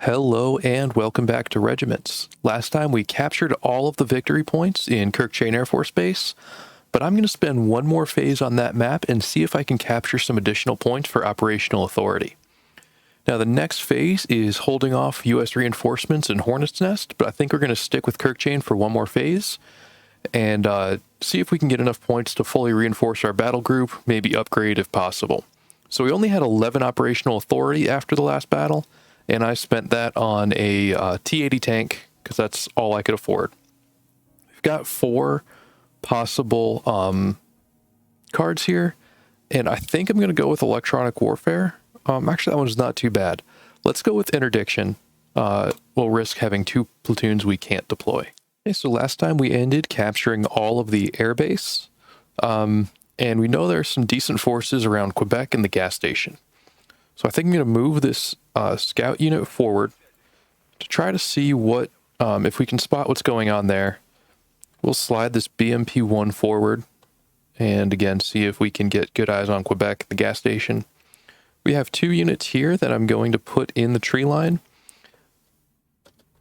Hello and welcome back to Regiments. Last time we captured all of the victory points in Kirkchain Air Force Base, but I'm going to spend one more phase on that map and see if I can capture some additional points for operational authority. Now the next phase is holding off US reinforcements in Hornet's Nest, but I think we're going to stick with Kirkchain for one more phase and see if we can get enough points to fully reinforce our battle group, maybe upgrade if possible. So we only had 11 operational authority after the last battle, and I spent that on a T-80 tank because that's all I could afford. We've got 4 possible cards here, and I think I'm going to go with electronic warfare. Actually, that one's not too bad. Let's go with interdiction. We'll risk having 2 platoons we can't deploy. Okay, so last time we ended capturing all of the airbase, and we know there are some decent forces around Quebec and the gas station. So I think I'm going to move this scout unit forward to try to see what, if we can spot what's going on there. We'll slide this BMP-1 forward and again see if we can get good eyes on Quebec, the gas station. We have 2 units here that I'm going to put in the tree line.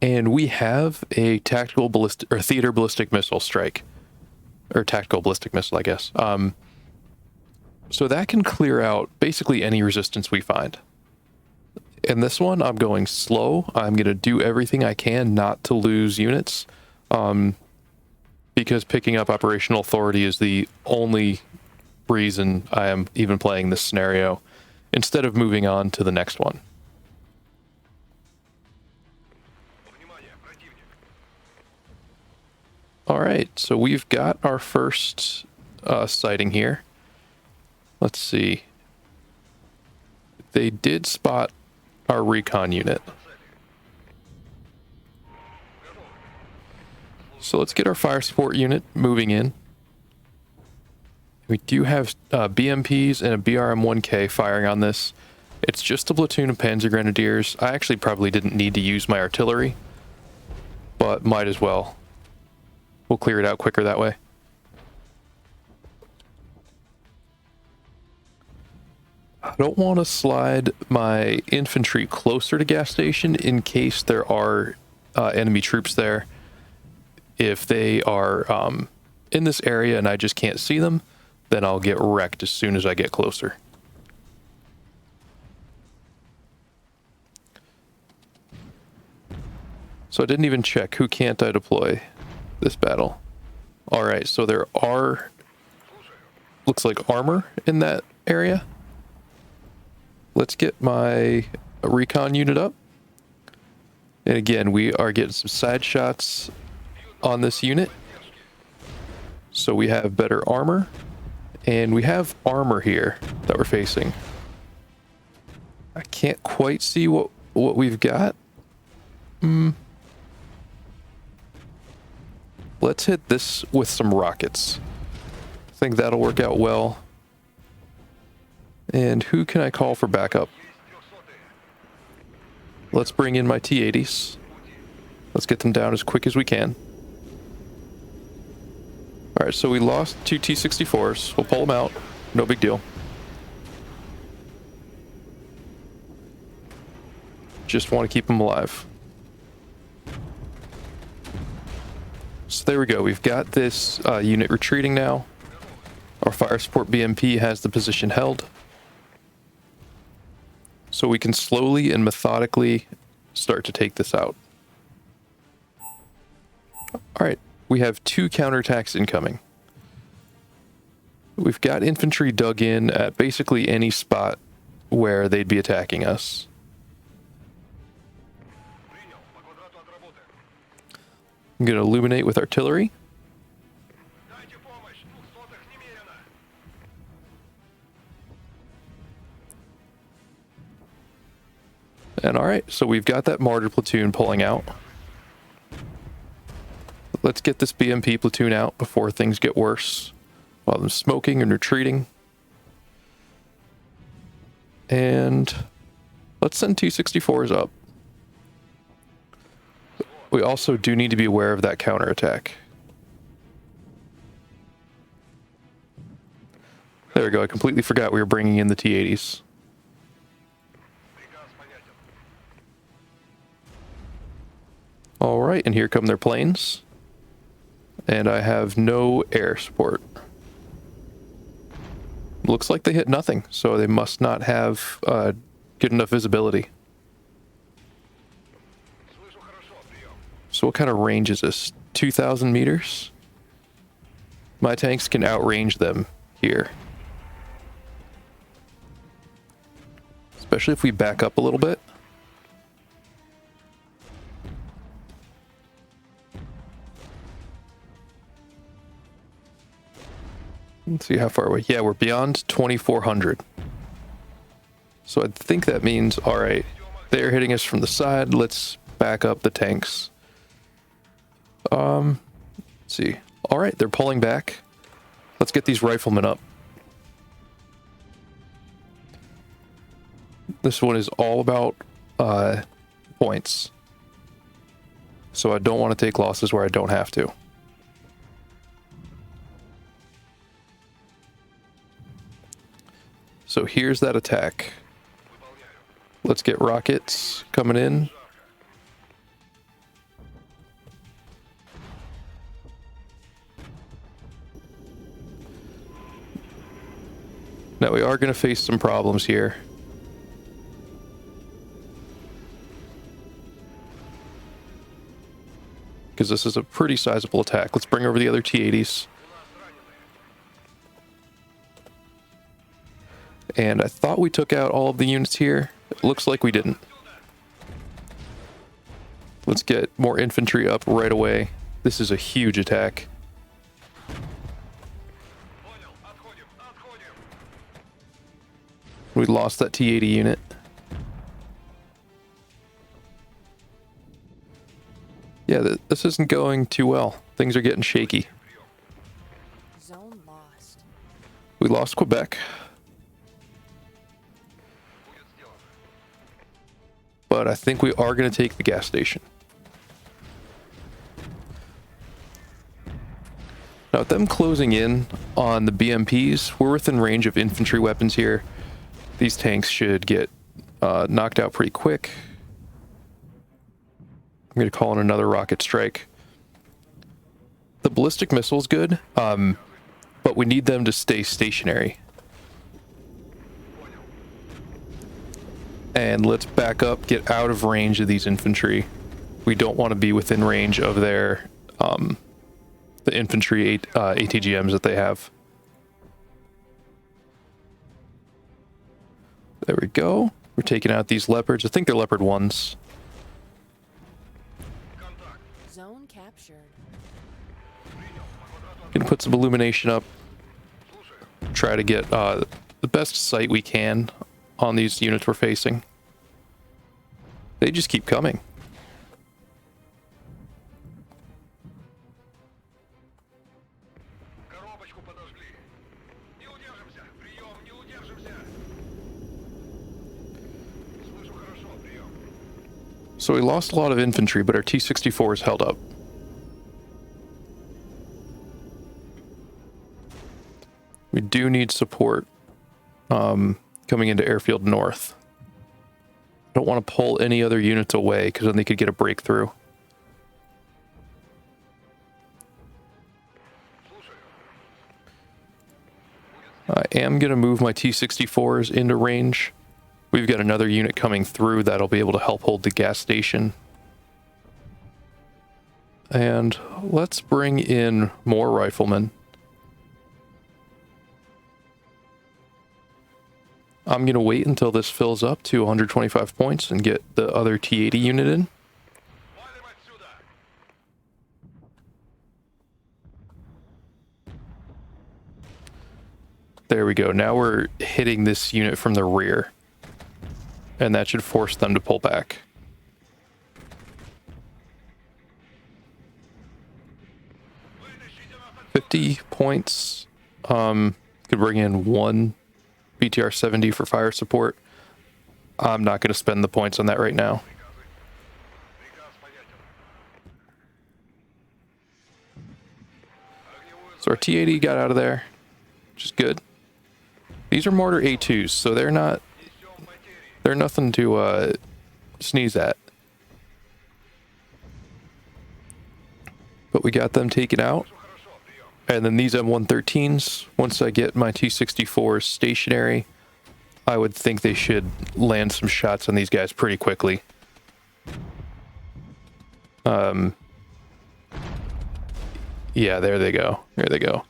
And we have a tactical ballistic or theater ballistic missile strike, or tactical ballistic missile, I guess. So that can clear out basically any resistance we find. In this one, I'm going slow. I'm going to do everything I can not to lose units, because picking up operational authority is the only reason I am even playing this scenario, instead of moving on to the next one. All right, so we've got our first sighting here. Let's see. They did spot our recon unit. So let's get our fire support unit moving in. We do have BMPs and a BRM-1K firing on this. It's just a platoon of Panzer Grenadiers. I actually probably didn't need to use my artillery, but might as well. We'll clear it out quicker that way. I don't want to slide my infantry closer to gas station in case there are enemy troops there. If they are in this area and I just can't see them, then I'll get wrecked as soon as I get closer. So I didn't even check who can't I deploy this battle. All right, so there are, looks like armor in that area. Let's get my recon unit up. And again, we are getting some side shots on this unit. So we have better armor, and we have armor here that we're facing. I can't quite see what we've got. Let's hit this with some rockets. I think that'll work out well. And who can I call for backup? Let's bring in my T-80s. Let's get them down as quick as we can. All right, so we lost 2 T-64s. We'll pull them out. No big deal. Just want to keep them alive. So there we go. We've got this unit retreating now. Our fire support BMP has the position held. So we can slowly and methodically start to take this out. All right, we have 2 counterattacks incoming. We've got infantry dug in at basically any spot where they'd be attacking us. I'm going to illuminate with artillery. And all right, so we've got that mortar platoon pulling out. Let's get this BMP platoon out before things get worse while I'm smoking and retreating. And let's send T-64s up. We also do need to be aware of that counterattack. There we go. I completely forgot we were bringing in the T-80s. All right, and here come their planes. And I have no air support. Looks like they hit nothing, so they must not have good enough visibility. So what kind of range is this? 2,000 meters? My tanks can outrange them here. Especially if we back up a little bit. Let's see how far away. Yeah, we're beyond 2,400. So I think that means, all right, they're hitting us from the side. Let's back up the tanks. Let's see. All right, they're pulling back. Let's get these riflemen up. This one is all about points. So I don't want to take losses where I don't have to. So here's that attack. Let's get rockets coming in. Now we are going to face some problems here. Because this is a pretty sizable attack. Let's bring over the other T-80s. And I thought we took out all of the units here. It looks like we didn't. Let's get more infantry up right away. This is a huge attack. We lost that T-80 unit. Yeah, this isn't going too well. Things are getting shaky. Zone lost. We lost Quebec. But I think we are going to take the gas station. Now, with them closing in on the BMPs, we're within range of infantry weapons here. These tanks should get knocked out pretty quick. I'm going to call in another rocket strike. The ballistic missile is good, but we need them to stay stationary. And let's back up, get out of range of these infantry. We don't want to be within range of their the infantry ATGMs that they have. There we go. We're taking out these leopards. I think they're leopard 1s. Zone captured. Gonna put some illumination up. Try to get the best sight we can on these units we're facing. They just keep coming. So we lost a lot of infantry, but our T-64s held up. We do need support coming into airfield north. I don't want to pull any other units away because then they could get a breakthrough. I am going to move my T-64s into range. We've got another unit coming through that'll be able to help hold the gas station. And let's bring in more riflemen. I'm going to wait until this fills up to 125 points and get the other T-80 unit in. There we go. Now we're hitting this unit from the rear. And that should force them to pull back. $50 points. Could bring in one BTR-70 for fire support. I'm not going to spend the points on that right now. So our T-80 got out of there, which is good. These are mortar A2s, so they're nothing to sneeze at. But we got them taken out. And then these M113s, once I get my T-64s stationary, I would think they should land some shots on these guys pretty quickly. Yeah, there they go. There they go.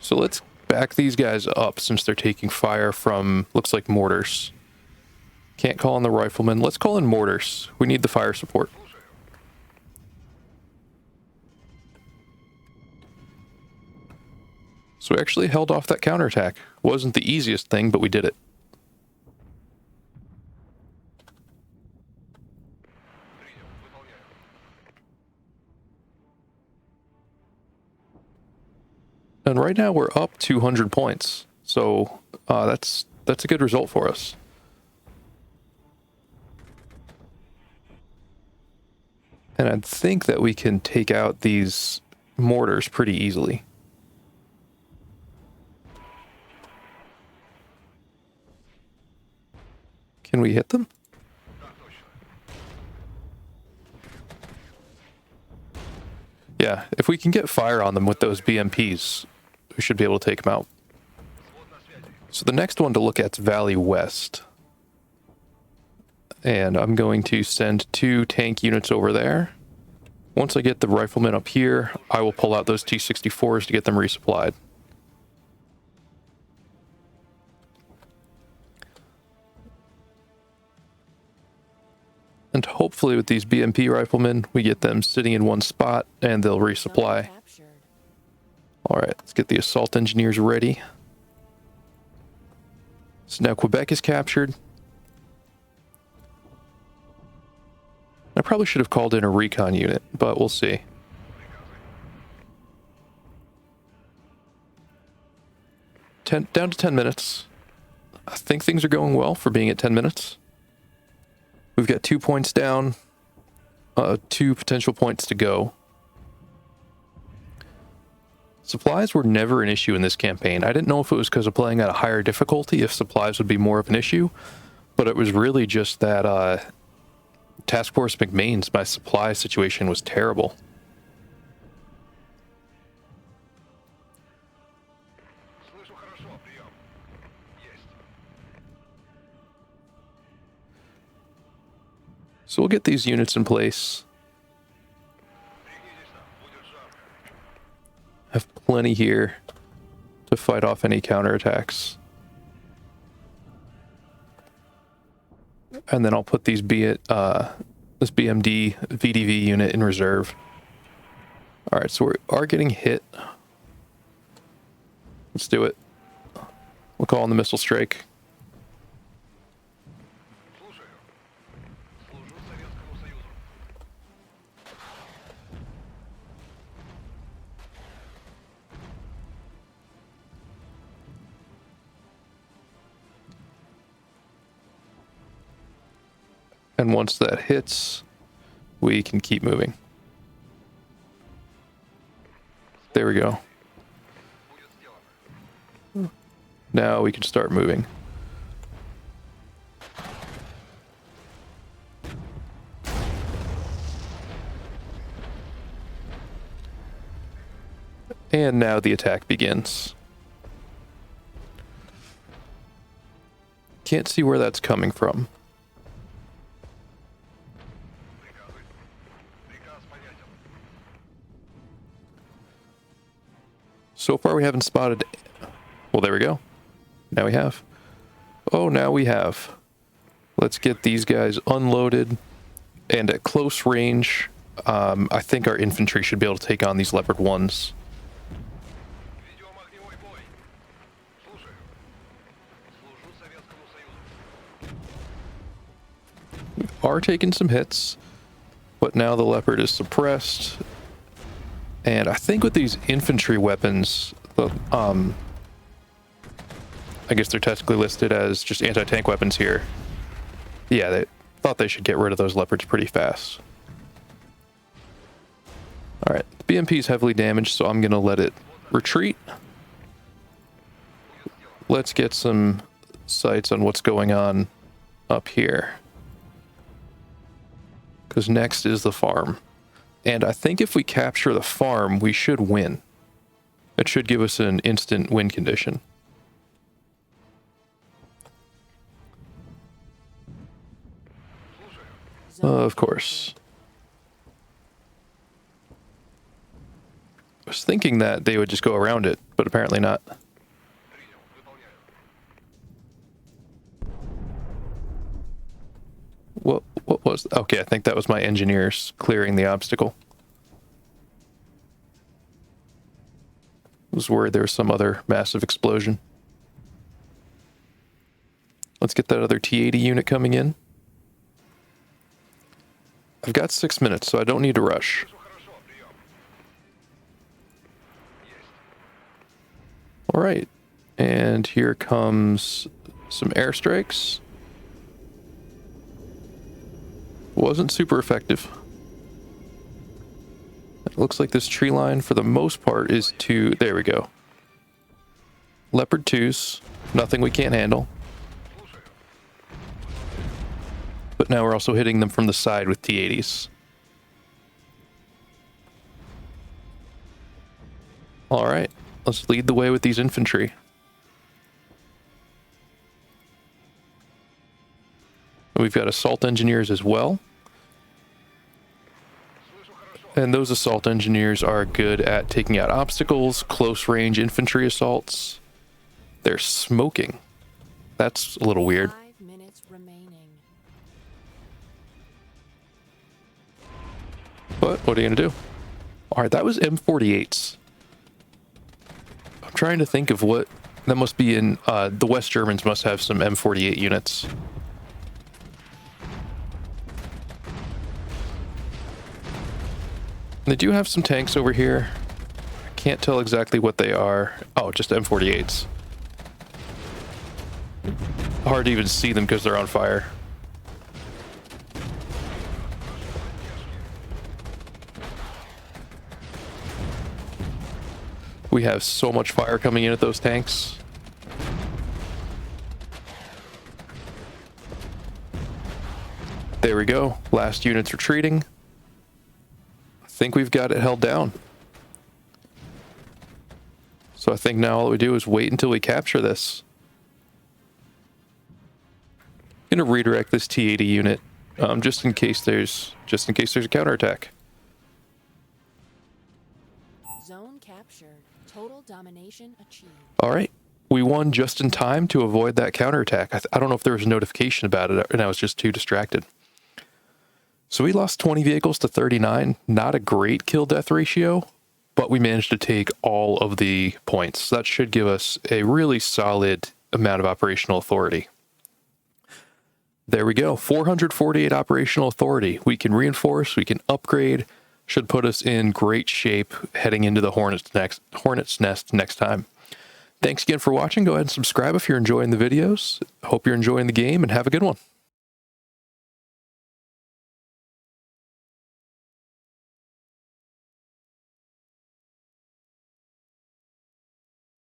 So let's back these guys up since they're taking fire from, looks like mortars. Can't call in the riflemen. Let's call in mortars. We need the fire support. So we actually held off that counterattack. Wasn't the easiest thing, but we did it. And right now we're up 200 points. So that's a good result for us. And I think that we can take out these mortars pretty easily. Can we hit them? Yeah, if we can get fire on them with those BMPs, we should be able to take them out. So the next one to look at is Valley West. And I'm going to send 2 tank units over there. Once I get the riflemen up here, I will pull out those T-64s to get them resupplied. And hopefully with these BMP riflemen, we get them sitting in one spot and they'll resupply. Alright, let's get the assault engineers ready. So now Quebec is captured. I probably should have called in a recon unit, but we'll see. Down to 10 minutes. I think things are going well for being at 10 minutes. We've got 2 points down, 2 potential points to go. Supplies were never an issue in this campaign. I didn't know if it was because of playing at a higher difficulty, if supplies would be more of an issue, but it was really just that Task Force McMain's, my supply situation was terrible. So we'll get these units in place. Have plenty here to fight off any counterattacks. And then I'll put these this BMD VDV unit in reserve. Alright, so we are getting hit. Let's do it. We'll call in the missile strike. And once that hits, we can keep moving. There we go. Now we can start moving. And now the attack begins. Can't see where that's coming from. So far we haven't spotted... Well, there we go. Now we have. Oh, now we have. Let's get these guys unloaded. And at close range, I think our infantry should be able to take on these Leopard 1s. We are taking some hits, but now the Leopard is suppressed. And I think with these infantry weapons, I guess they're technically listed as just anti-tank weapons here. Yeah, they thought they should get rid of those Leopards pretty fast. Alright, the BMP is heavily damaged, so I'm going to let it retreat. Let's get some sights on what's going on up here. Because next is the farm. And I think if we capture the farm, we should win. It should give us an instant win condition. Of course. I was thinking that they would just go around it, but apparently not. What was... Okay, I think that was my engineers clearing the obstacle. I was worried there was some other massive explosion. Let's get that other T-80 unit coming in. I've got 6 minutes, so I don't need to rush. All right, and here comes some airstrikes. Wasn't super effective. It looks like this tree line, for the most part, is to... There we go. Leopard 2s. Nothing we can't handle. But now we're also hitting them from the side with T-80s. All right. Let's lead the way with these infantry. We've got assault engineers as well. And those assault engineers are good at taking out obstacles, close-range infantry assaults. They're smoking. That's a little weird. 5 minutes remaining. But what are you going to do? All right, that was M48s. I'm trying to think of what... That must be in... the West Germans must have some M48 units. They do have some tanks over here. I can't tell exactly what they are. Oh, just M48s. Hard to even see them because they're on fire. We have so much fire coming in at those tanks. There we go. Last unit's retreating. I think we've got it held down. So I think now all we do is wait until we capture this. I'm gonna redirect this T-80 unit, just in case there's a counterattack. Zone captured. Total domination achieved. All right, we won just in time to avoid that counterattack. I don't know if there was a notification about it, and I was just too distracted. So we lost 20 vehicles to 39. Not a great kill-death ratio, but we managed to take all of the points. That should give us a really solid amount of operational authority. There we go, 448 operational authority. We can reinforce, we can upgrade, should put us in great shape heading into the Hornet's Nest next time. Thanks again for watching. Go ahead and subscribe if you're enjoying the videos. Hope you're enjoying the game, and have a good one.